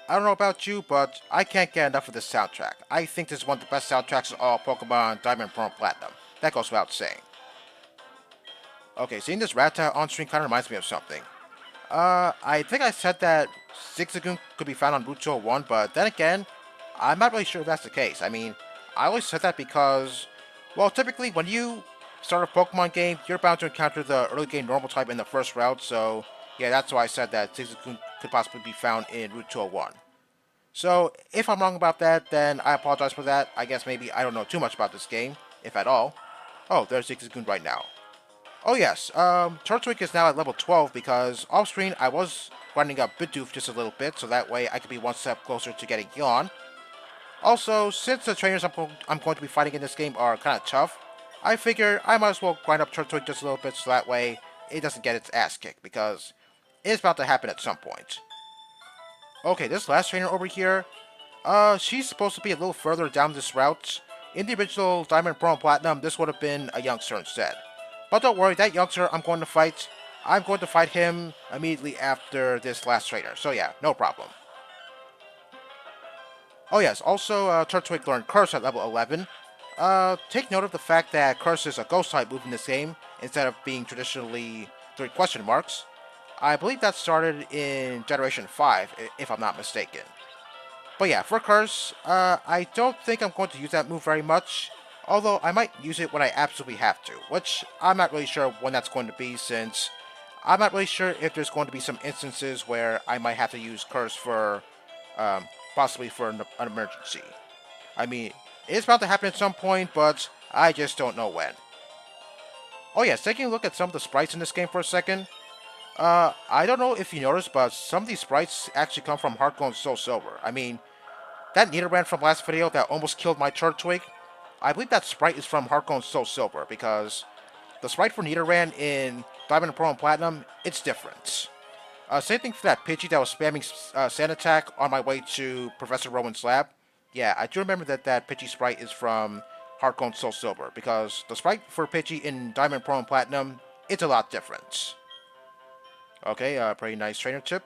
I don't know about you, but I can't get enough of this soundtrack. I think this is one of the best soundtracks of all Pokemon Diamond, Pearl, and Platinum. That goes without saying. Okay, seeing this Rattata on screen kind of reminds me of something. I think I said that Zigzagoon could be found on Route 201, but then again, I'm not really sure if that's the case. I mean, I always said that because, well, typically when you start a Pokemon game, you're bound to encounter the early game normal type in the first route, so yeah, that's why I said that Zigzagoon could possibly be found in Route 201. So, if I'm wrong about that, then I apologize for that. I guess maybe I don't know too much about this game, if at all. Oh, there's Zigzagoon right now. Oh yes, Turtwig is now at level 12 because off screen I was running up Bidoof just a little bit, so that way I could be one step closer to getting Yawn. Also, since the trainers I'm going to be fighting in this game are kind of tough, I figure I might as well grind up Turtwig just a little bit so that way it doesn't get its ass kicked, because it's about to happen at some point. Okay, this last trainer over here, she's supposed to be a little further down this route. In the original Diamond, Pearl, and Platinum, this would have been a youngster instead. But don't worry, that youngster I'm going to fight him immediately after this last trainer. So yeah, no problem. Oh yes, also Turtwig learned Curse at level 11. Take note of the fact that Curse is a ghost type move in this game, instead of being traditionally 3 question marks. I believe that started in Generation 5, if I'm not mistaken. But yeah, for Curse, I don't think I'm going to use that move very much. Although I might use it when I absolutely have to, which I'm not really sure when that's going to be, since I'm not really sure if there's going to be some instances where I might have to use Curse for, um, possibly for an emergency. I mean, it's about to happen at some point, but I just don't know when. Oh yes, taking a look at some of the sprites in this game for a second. I don't know if you noticed, but some of these sprites actually come from Heart Gold and Soul Silver. I mean, that Nidoran from last video that almost killed my Turtwig, I believe that sprite is from Heart Gold and Soul Silver, because the sprite for Nidoran in Diamond, Pearl, and Platinum, it's different. Same thing for that Pidgey that was spamming Sand Attack on my way to Professor Rowan's lab. Yeah, I do remember that that Pidgey sprite is from Heart Gold and Soul Silver, because the sprite for Pidgey in Diamond, Pearl, and Platinum, it's a lot different. Okay, pretty nice trainer tip.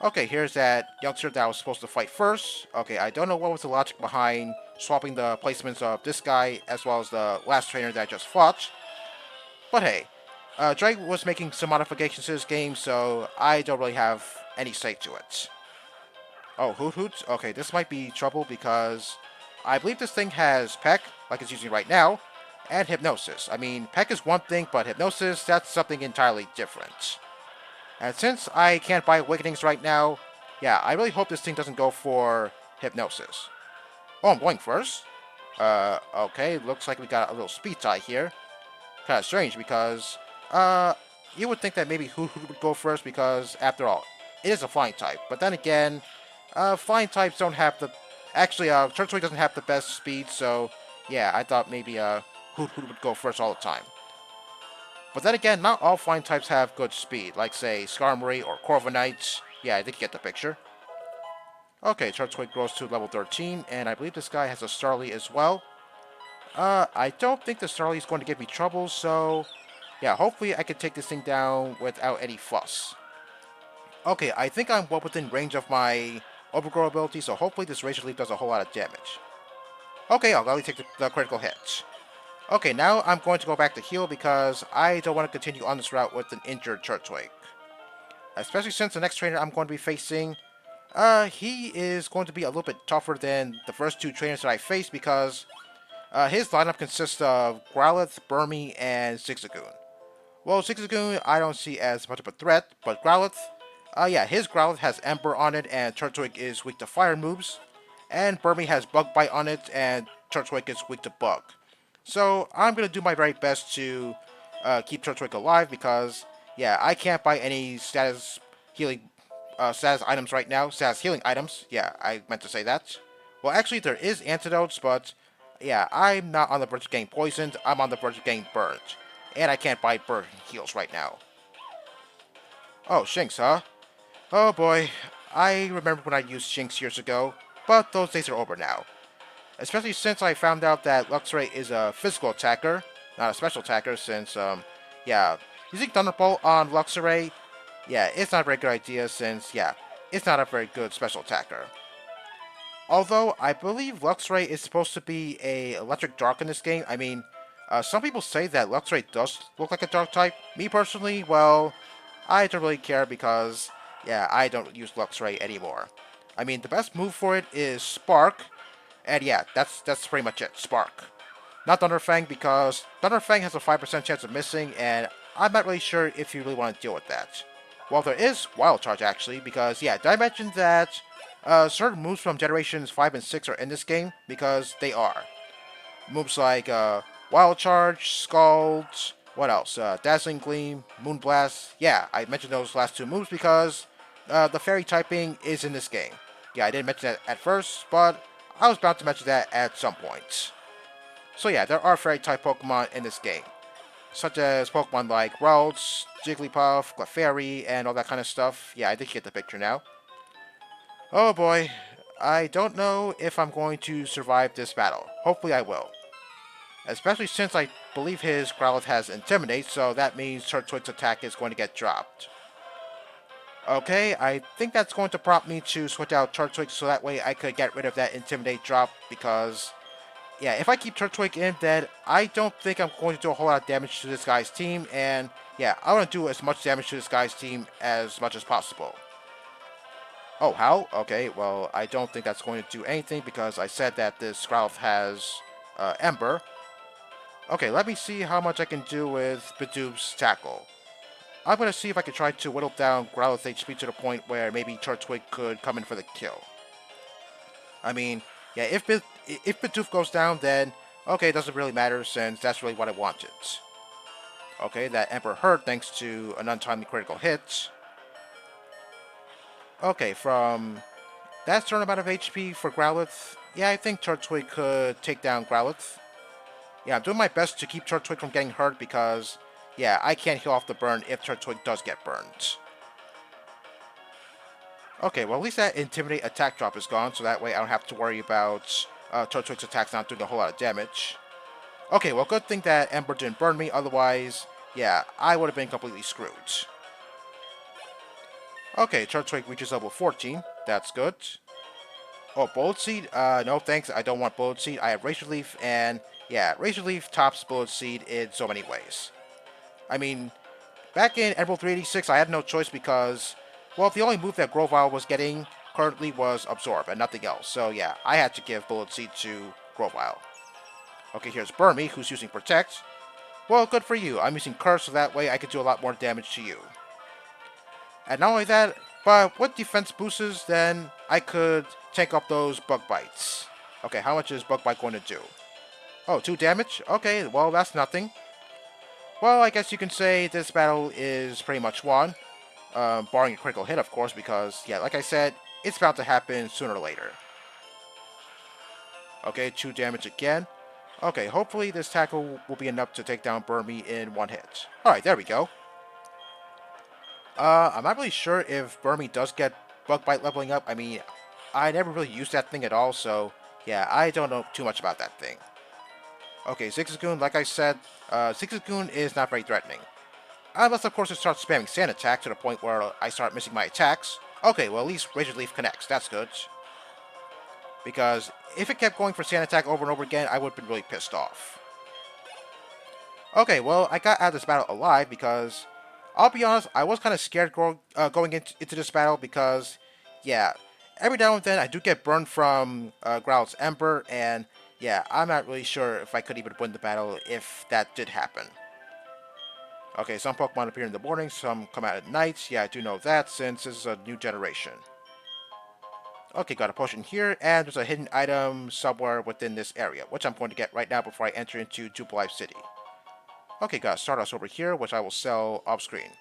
Okay, here's that youngster that I was supposed to fight first. Okay, I don't know what was the logic behind swapping the placements of this guy as well as the last trainer that I just fought. But hey, Drake was making some modifications to this game, so I don't really have any say to it. Oh, Hoot Hoot? Okay, this might be trouble because I believe this thing has Peck, like it's using right now, and Hypnosis. I mean, Peck is one thing, but Hypnosis, that's something entirely different. And since I can't buy Awakenings right now, yeah, I really hope this thing doesn't go for Hypnosis. Oh, I'm going first? Okay, looks like we got a little speed tie here. Kinda strange because, you would think that maybe Hoot Hoot would go first because, after all, it is a flying type. But then again, flying types don't have the... Actually, Turtwig doesn't have the best speed, so yeah, I thought maybe, Hoot Hoot would go first all the time. But then again, not all flying types have good speed, like say Skarmory or Corviknight. Yeah, I think you get the picture. Okay, Turtwig grows to level 13, and I believe this guy has a Starly as well. I don't think the Starly is going to give me trouble, so yeah, hopefully I can take this thing down without any fuss. Okay, I think I'm well within range of my Overgrow ability, so hopefully this Razor Leaf does a whole lot of damage. Okay, I'll gladly take the critical hit. Okay, now I'm going to go back to heal because I don't want to continue on this route with an injured Turtwig. Especially since the next trainer I'm going to be facing, he is going to be a little bit tougher than the first 2 trainers that I faced because his lineup consists of Growlithe, Burmy, and Zigzagoon. Well, Zigzagoon I don't see as much of a threat, but Growlithe, yeah, his Growlithe has Ember on it, and Turtwig is weak to fire moves, and Burmy has Bug Bite on it, and Turtwig is weak to Bug. So I'm gonna do my very best to keep Turtwig alive because, yeah, I can't buy any status items right now. Status healing items. Yeah, I meant to say that. Well, actually, there is antidotes, but yeah, I'm not on the verge of getting poisoned. I'm on the verge of getting burned, and I can't buy burn heals right now. Oh, Shinx, huh? Oh boy, I remember when I used Shinx years ago, but those days are over now. Especially since I found out that Luxray is a physical attacker, not a special attacker, since, yeah, using Thunderbolt on Luxray, yeah, it's not a very good idea since, yeah, it's not a very good special attacker. Although, I believe Luxray is supposed to be a electric dark in this game. I mean, some people say that Luxray does look like a dark type. Me personally, well, I don't really care because, yeah, I don't use Luxray anymore. I mean, the best move for it is Spark, and yeah, that's pretty much it, Spark. Not Thunderfang because Thunderfang has a 5% chance of missing, and I'm not really sure if you really want to deal with that. Well, there is Wild Charge actually, because yeah, did I mention that certain moves from Generations 5 and 6 are in this game? Because they are. Moves like Wild Charge, Scald, what else? Dazzling Gleam, Moonblast. Yeah, I mentioned those last two moves because the Fairy typing is in this game. Yeah, I didn't mention that at first, but I was bound to mention that at some point. So yeah, there are Fairy type Pokemon in this game, such as Pokemon like Ralts, Jigglypuff, Clefairy, and all that kind of stuff. Yeah, I think you get the picture now. Oh boy, I don't know if I'm going to survive this battle. Hopefully I will. Especially since I believe his Growlithe has Intimidate, so that means Turtwig's attack is going to get dropped. Okay, I think that's going to prompt me to switch out Turtwig so that way I could get rid of that Intimidate drop because, yeah, if I keep Turtwig in, then I don't think I'm going to do a whole lot of damage to this guy's team, and yeah, I want to do as much damage to this guy's team as much as possible. Oh, how? Okay, well, I don't think that's going to do anything because I said that this Growlithe has Ember. Okay, let me see how much I can do with Bidoof's Tackle. I'm going to see if I can try to whittle down Growlithe HP to the point where maybe Turtwig could come in for the kill. I mean, yeah, if Bidoof goes down, then okay, it doesn't really matter since that's really what I wanted. Okay, that Emperor hurt thanks to an untimely critical hit. Okay, from that certain amount of HP for Growlithe, yeah, I think Turtwig could take down Growlithe. Yeah, I'm doing my best to keep Turtwig from getting hurt because, yeah, I can't heal off the burn if Turtwig does get burned. Okay, well at least that Intimidate attack drop is gone, so that way I don't have to worry about Turtwig's attacks not doing a whole lot of damage. Okay, well good thing that Ember didn't burn me, otherwise, yeah, I would have been completely screwed. Okay, Turtwig reaches level 14, that's good. Oh, Bullet Seed? No thanks, I don't want Bullet Seed, I have Razor Leaf, and yeah, Razor Leaf tops Bullet Seed in so many ways. I mean, back in Emerald 386, I had no choice because, well, the only move that Grovyle was getting currently was Absorb and nothing else. So yeah, I had to give Bullet Seed to Grovyle. Okay, here's Burmy, who's using Protect. Well, good for you. I'm using Curse, so that way I could do a lot more damage to you. And not only that, but with defense boosts, then I could take up those Bug Bites. Okay, how much is Bug Bite going to do? Oh, 2 damage? Okay, well, that's nothing. Well, I guess you can say this battle is pretty much won. Barring a critical hit, of course, because, yeah, like I said, it's bound to happen sooner or later. Okay, 2 damage again. Okay, hopefully this tackle will be enough to take down Burmy in 1 hit. Alright, there we go. I'm not really sure if Burmy does get Bug Bite leveling up. I mean, I never really used that thing at all, so, yeah, I don't know too much about that thing. Okay, Zigzagoon, like I said, Zigzagoon is not very threatening. Unless, of course, it starts spamming Sand Attack to the point where I start missing my attacks. Okay, well, at least Razor Leaf connects. That's good. Because if it kept going for Sand Attack over and over again, I would have been really pissed off. Okay, well, I got out of this battle alive because, I'll be honest, I was kind of scared going into this battle because, yeah, every now and then I do get burned from Growlithe's Ember, and yeah, I'm not really sure if I could even win the battle if that did happen. Okay, some Pokemon appear in the morning, some come out at night. Yeah, I do know that since this is a new generation. Okay, got a potion here, and there's a hidden item somewhere within this area, which I'm going to get right now before I enter into Jubilife City. Okay, got a Stardust over here, which I will sell off screen.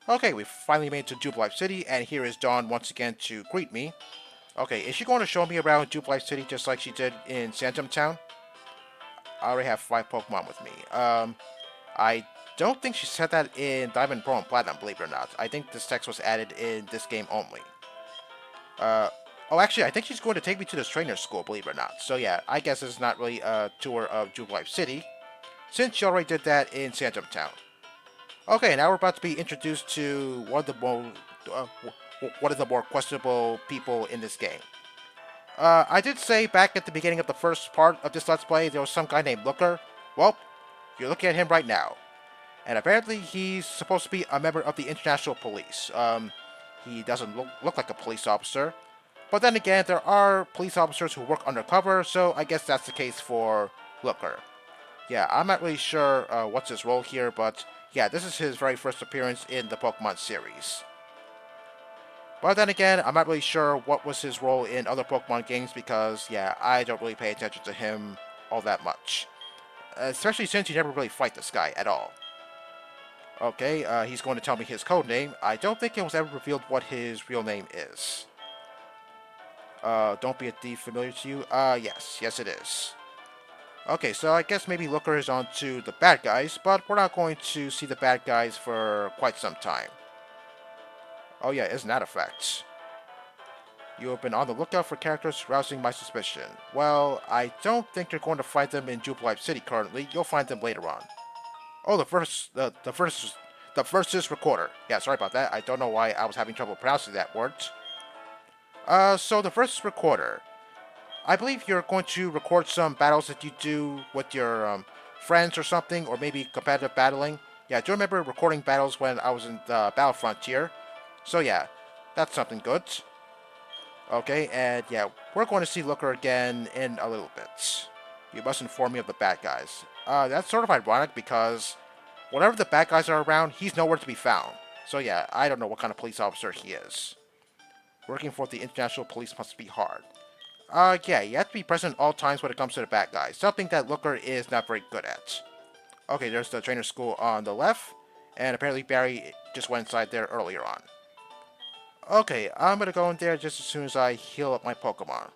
Okay, we finally made it to Jubilife City, and here is Dawn once again to greet me. Okay, is she going to show me around Jubilife City just like she did in Santum Town? I already have 5 Pokemon with me. I don't think she said that in Diamond, Pearl, and Platinum, believe it or not. I think this text was added in this game only. Oh, actually, I think she's going to take me to this trainer school, believe it or not. So yeah, I guess it's not really a tour of Jubilife City, since she already did that in Santum Town. Okay, now we're about to be introduced to one of the one of the more questionable people in this game. I did say back at the beginning of the first part of this Let's Play, there was some guy named Looker. Well, you're looking at him right now. And apparently he's supposed to be a member of the International Police. He doesn't look like a police officer. But then again, there are police officers who work undercover, so I guess that's the case for Looker. Yeah, I'm not really sure what's his role here, but yeah, this is his very first appearance in the Pokemon series. But then again, I'm not really sure what was his role in other Pokemon games because, yeah, I don't really pay attention to him all that much. Especially since you never really fight this guy at all. Okay, he's going to tell me his code name. I don't think it was ever revealed what his real name is. Don't be a thief familiar to you? Yes it is. Okay, so I guess maybe Looker is on to the bad guys, but we're not going to see the bad guys for quite some time. Oh yeah, isn't that a fact? You have been on the lookout for characters rousing my suspicion. Well, I don't think you're going to find them in Jubilife City currently. You'll find them later on. Oh, the versus recorder. Yeah, sorry about that. I don't know why I was having trouble pronouncing that word. So the versus recorder. I believe you're going to record some battles that you do with your friends or something, or maybe competitive battling. Yeah, I do remember recording battles when I was in the Battle Frontier. So yeah, that's something good. Okay, and yeah, we're going to see Looker again in a little bit. You must inform me of the bad guys. That's sort of ironic because whenever the bad guys are around, he's nowhere to be found. So yeah, I don't know what kind of police officer he is. Working for the International Police must be hard. Yeah, you have to be present at all times when it comes to the bad guys, something that Looker is not very good at. Okay, there's the trainer school on the left, and apparently Barry just went inside there earlier on. Okay, I'm gonna go in there just as soon as I heal up my Pokemon.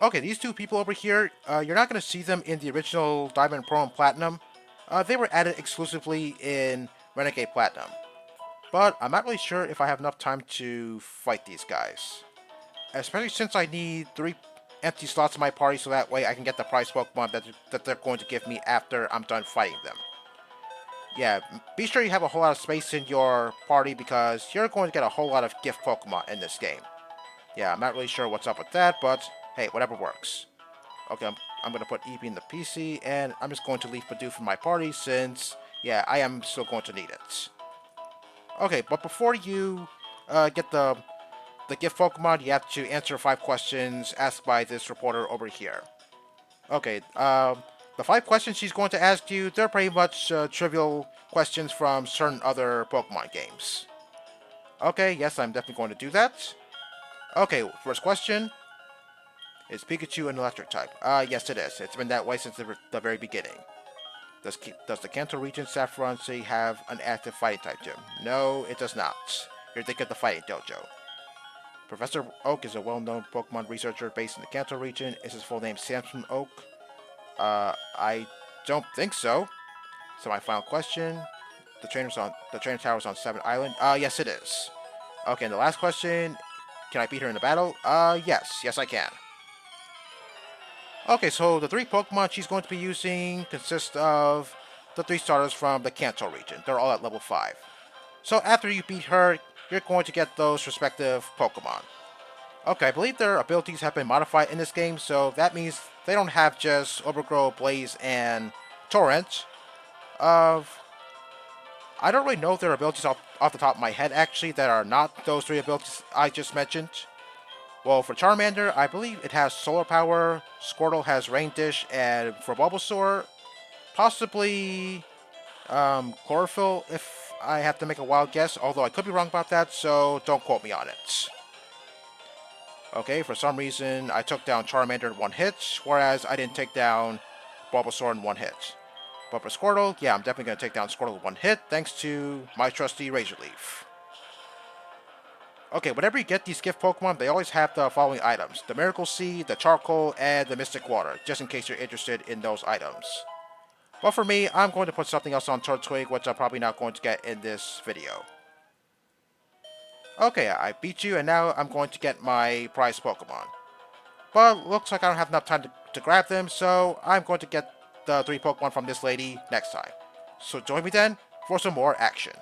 Okay, these two people over here, you're not gonna see them in the original Diamond, Pearl, and Platinum. They were added exclusively in Renegade Platinum. But I'm not really sure if I have enough time to fight these guys. Especially since I need 3 empty slots in my party so that way I can get the prize Pokemon that they're going to give me after I'm done fighting them. Yeah, be sure you have a whole lot of space in your party because you're going to get a whole lot of gift Pokemon in this game. Yeah, I'm not really sure what's up with that, but hey, whatever works. Okay, I'm going to put Eevee in the PC, and I'm just going to leave Bidoof in my party since, yeah, I am still going to need it. Okay, but before you get the gift Pokemon, you have to answer 5 questions asked by this reporter over here. Okay, the 5 questions she's going to ask you, they're pretty much trivial questions from certain other Pokemon games. Okay, yes, I'm definitely going to do that. Okay, first question. Is Pikachu an electric type? Yes it is. It's been that way since the very beginning. Does the Kanto region Saffron City have an active fighting type gym? No, it does not. You're thinking of the fighting dojo. Professor Oak is a well-known Pokemon researcher based in the Kanto region. Is his full name Samson Oak? I don't think so. So my final question. The trainer tower's on 7 Island. Yes it is. Okay, and the last question. Can I beat her in a battle? Yes. Yes I can. Okay, so the 3 Pokemon she's going to be using consist of the 3 starters from the Kanto region. They're all at level 5. So after you beat her, you're going to get those respective Pokemon. Okay, I believe their abilities have been modified in this game, so that means they don't have just Overgrow, Blaze, and Torrent. I don't really know their abilities off the top of my head, actually, that are not those 3 abilities I just mentioned. Well, for Charmander, I believe it has Solar Power, Squirtle has Rain Dish, and for Bulbasaur, possibly Chlorophyll, if I have to make a wild guess, although I could be wrong about that, so don't quote me on it. Okay, for some reason, I took down Charmander in 1 hit, whereas I didn't take down Bulbasaur in 1 hit. But for Squirtle, yeah, I'm definitely going to take down Squirtle in 1 hit, thanks to my trusty Razor Leaf. Okay, whenever you get these gift Pokemon, they always have the following items. The Miracle Seed, the Charcoal, and the Mystic Water, just in case you're interested in those items. But for me, I'm going to put something else on Turtwig, which I'm probably not going to get in this video. Okay, I beat you, and now I'm going to get my prize Pokemon. But looks like I don't have enough time to grab them, so I'm going to get the 3 Pokemon from this lady next time. So join me then for some more action.